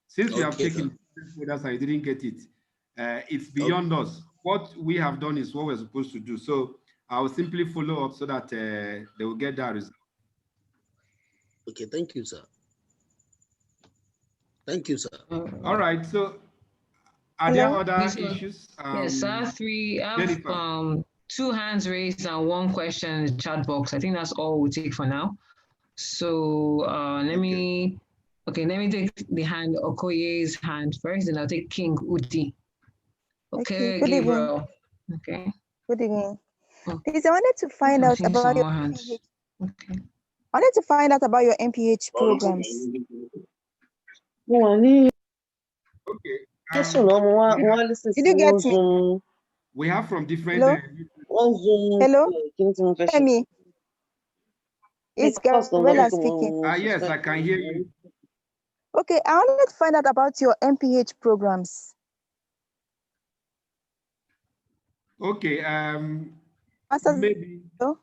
Since we have taken folders, I didn't get it. It's beyond us. What we have done is what we're supposed to do. So I will simply follow up so that they will get that result. Okay, thank you, sir. Thank you, sir. All right. So are there other issues? Yes, I have 2 hands raised and 1 question in the chat box. I think that's all we'll take for now. So let me take the hand, Okoye's hand first, and I'll take King Udi. Okay, good Gabriel. Evening. Okay. Good evening. Please, I wanted to find out about your MPH. Okay. I wanted to find out about your MPH programs. Okay. Did you get me? We have from different. Hello? Hello? Hear me? It's Gabriela speaking. Yes, I can hear you. Okay, I wanted to find out about your MPH programs. Okay, maybe No?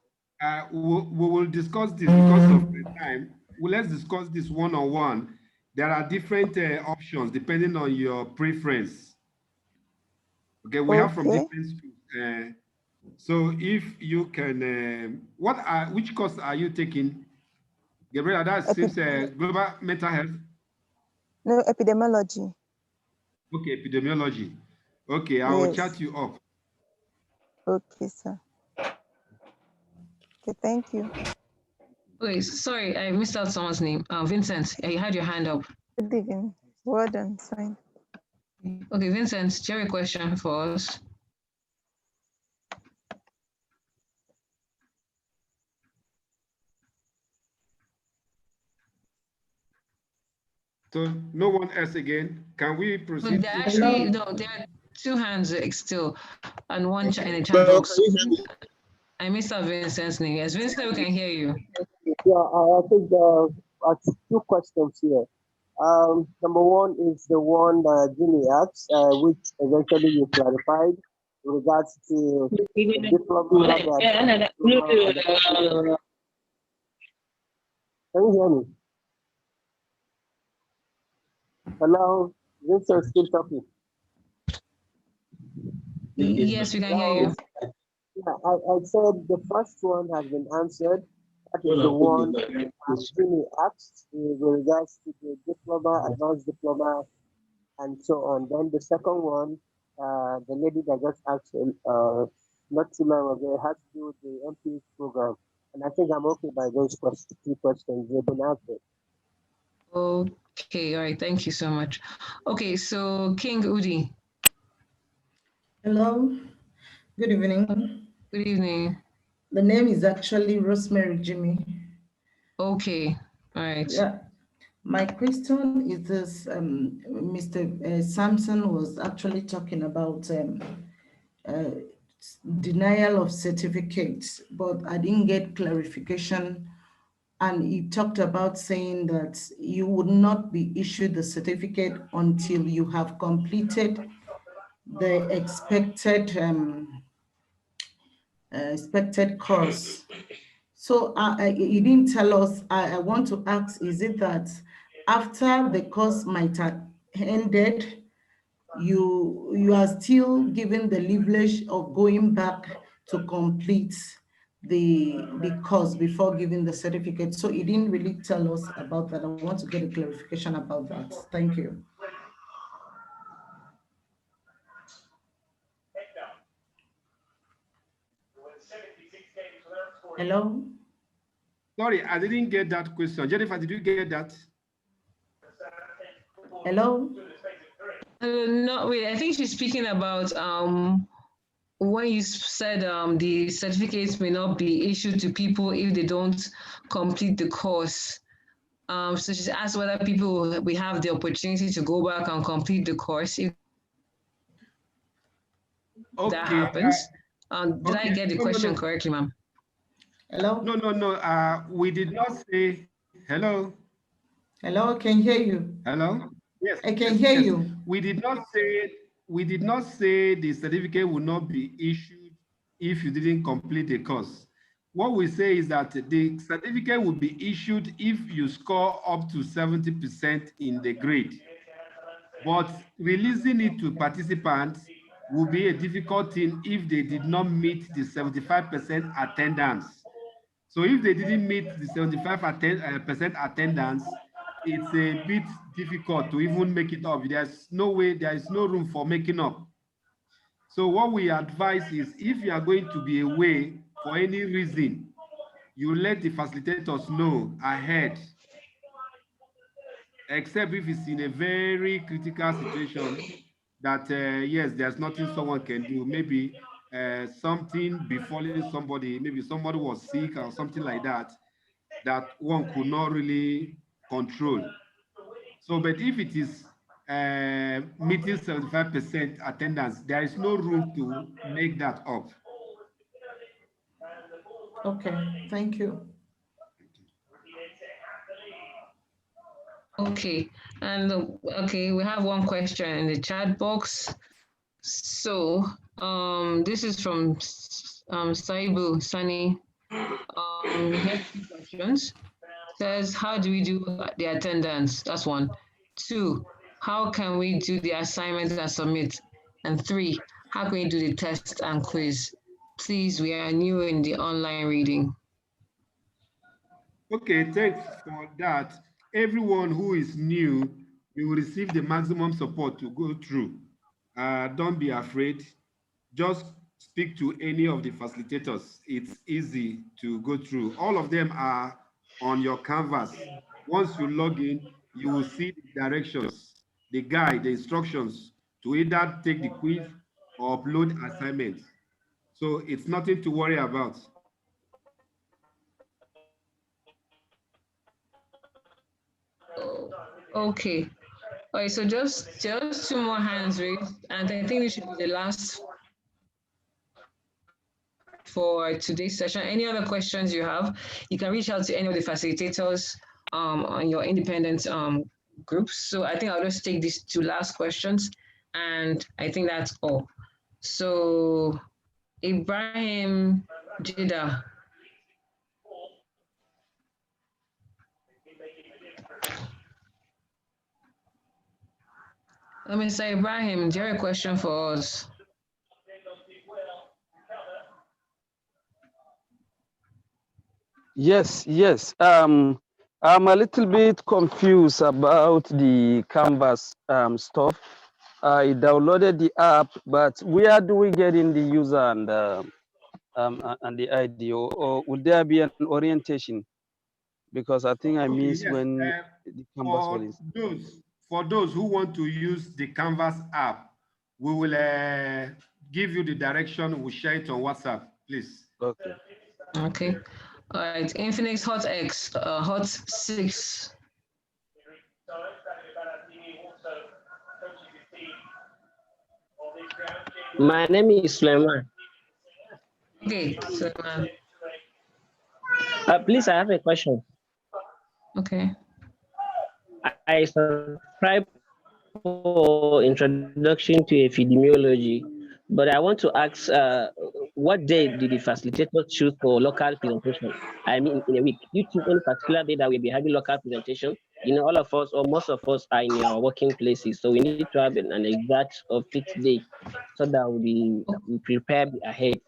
we will discuss this because of the time. Well, let's discuss this one-on-one. There are different options depending on your preference. Okay, we have from different schools. So if you can, which course are you taking? Gabriela, that seems global mental health. No, epidemiology. Okay, epidemiology. Okay, I will chat you up. Okay, sir. Okay, thank you. Wait, sorry, I missed out someone's name. Vincent, you had your hand up. Good evening. Well done, fine. Okay, Vincent, do you have a question for us? So no one else again. Can we proceed? There actually, no, there are two hands still, and one in the chat box. I missed out Vincent's name. Yes, Vincent, we can hear you. Yeah, I think there are two questions here. Number one is the one that Jimmy asked, which eventually you clarified in regards to the diploma. Can you hear me? Hello, Vincent still talking. Yes, we can hear you. Yeah, I said the first one has been answered. That is the one Jimmy asked with regards to the diploma, advanced diploma, and so on. Then the second one, the lady that just asked not too long ago, has to do with the MPH program. And I think I'm okay by those two questions. They've been answered. Okay, all right, thank you so much. Okay, so King Udi. Hello, good evening. Good evening. The name is actually Rosemary Jimmy. Okay, all right. Yeah, my question is this, Mr. Sampson was actually talking about denial of certificates, but I didn't get clarification. And he talked about saying that you would not be issued the certificate until you have completed the expected course. So you didn't tell us. I want to ask, is it that after the course might have ended, you are still given the privilege of going back to complete the course before giving the certificate? So he didn't really tell us about that. I want to get a clarification about that. Thank you. Hello? Sorry, I didn't get that question. Jennifer, did you get that? Hello? No, wait, I think she's speaking about when you said the certificates may not be issued to people if they don't complete the course. So she's asked whether people we have the opportunity to go back and complete the course if that happens. Did I get the question correctly, ma'am? Hello? No. We did not say hello. Hello, I can hear you. Hello? Yes. I can hear you. We did not say the certificate will not be issued if you didn't complete the course. What we say is that the certificate will be issued if you score up to 70% in the grade. But releasing it to participants will be a difficult thing if they did not meet the 75% attendance. So if they didn't meet the 75% attendance, it's a bit difficult to even make it up. There's no way, there is no room for making up. So what we advise is if you are going to be away for any reason, you let the facilitators know ahead, except if it's in a very critical situation that, yes, there's nothing someone can do. Maybe something befalling somebody, maybe somebody was sick or something like that, that one could not really control. So, but if it is meeting 75% attendance, there is no room to make that up. Okay, thank you. Okay, and okay, we have one question in the chat box. So, this is from Saibu Sunny. He has 2 questions. Says, how do we do the attendance? That's 1. 2, how can we do the assignment and submit? And 3, how can we do the test and quiz? Please, we are new in the online reading. Okay, thanks for that. Everyone who is new, you will receive the maximum support to go through. Don't be afraid. Just speak to any of the facilitators. It's easy to go through. All of them are on your canvas. Once you log in, you will see the directions, the guide, the instructions to either take the quiz or upload assignments. So it's nothing to worry about. Okay. All right, so just 2 more hands raised, and I think this should be the last for today's session. Any other questions you have, you can reach out to any of the facilitators on your independent groups. So I think I'll just take these 2 last questions, and I think that's all. So Ibrahim Jida. Let me say, Ibrahim, do you have a question for us? Yes. I'm a little bit confused about the Canvas stuff. I downloaded the app, but where do we get in the user and the ID, or would there be an orientation? Because I think I missed when the Canvas was installed. For those who want to use the Canvas app, we will give you the direction. We'll share it on WhatsApp, please. Okay. Okay. All right. Infinix Hot X, Hot 6. My name is Suleiman. Okay, Suleiman. Please, I have a question. Okay. I subscribe for introduction to epidemiology, but I want to ask, what day did the facilitator choose for local presentation? I mean, in a week. Do you choose any particular day that we'll be having local presentation? You know, all of us or most of us are in our working places, so we need to have an exact or fixed day so that we prepare ahead.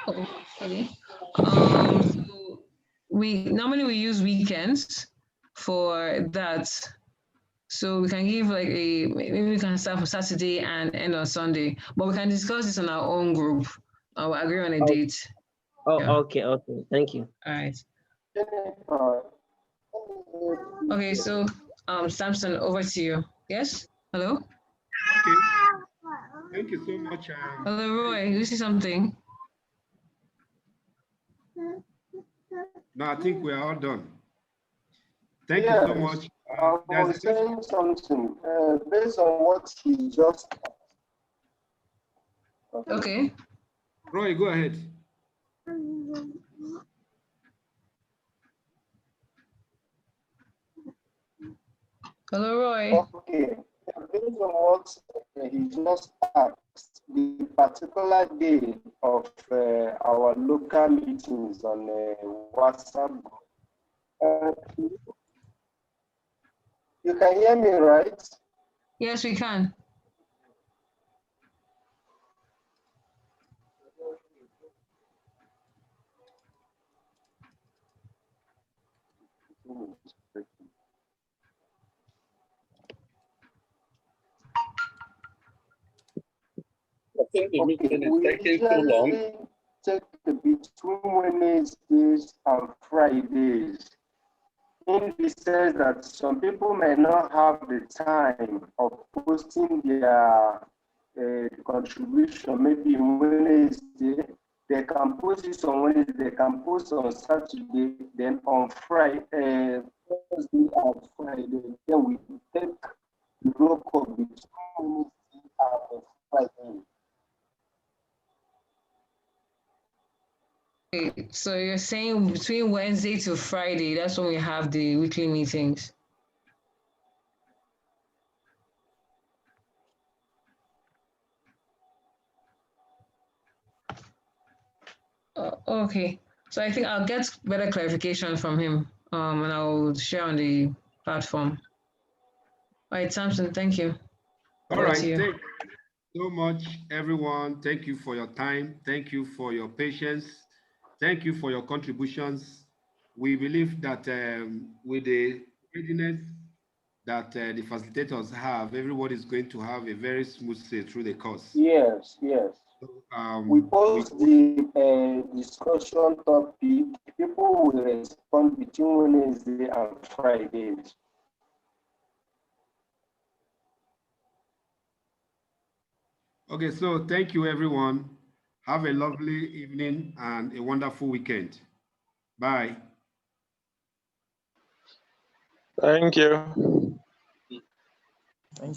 Okay. So we normally use weekends for that. So we can give like maybe we can start from Saturday and end on Sunday, but we can discuss this on our own group. I'll agree on a date. Okay. Thank you. All right. Okay, so Samson, over to you. Yes? Hello? Okay. Thank you so much. Hello, Roy. You see something? No, I think we're all done. Thank you so much. I was saying something based on what he just. Okay. Roy, go ahead. Hello, Roy. Okay. Based on what he just asked, the particular day of our local meetings on WhatsApp. You can hear me, right? Yes, we can. I think the meeting is taking too long. Take between Wednesdays and Fridays. In the sense that some people may not have the time of posting their contribution, maybe Wednesday, they can post it on Wednesday, they can post on Saturday, then on Friday, Thursday and Friday, then we take the block of between Wednesday and Friday. Okay, so you're saying between Wednesday to Friday, that's when we have the weekly meetings. Okay. So I think I'll get better clarification from him, and I'll share on the platform. All right, Samson, thank you. All right, thank you so much, everyone. Thank you for your time. Thank you for your patience. Thank you for your contributions. We believe that with the readiness that the facilitators have, everybody is going to have a very smooth sail through the course. Yes, yes. We post the discussion topic. People will respond between Wednesday and Friday. Okay, so thank you, everyone. Have a lovely evening and a wonderful weekend. Bye. Thank you.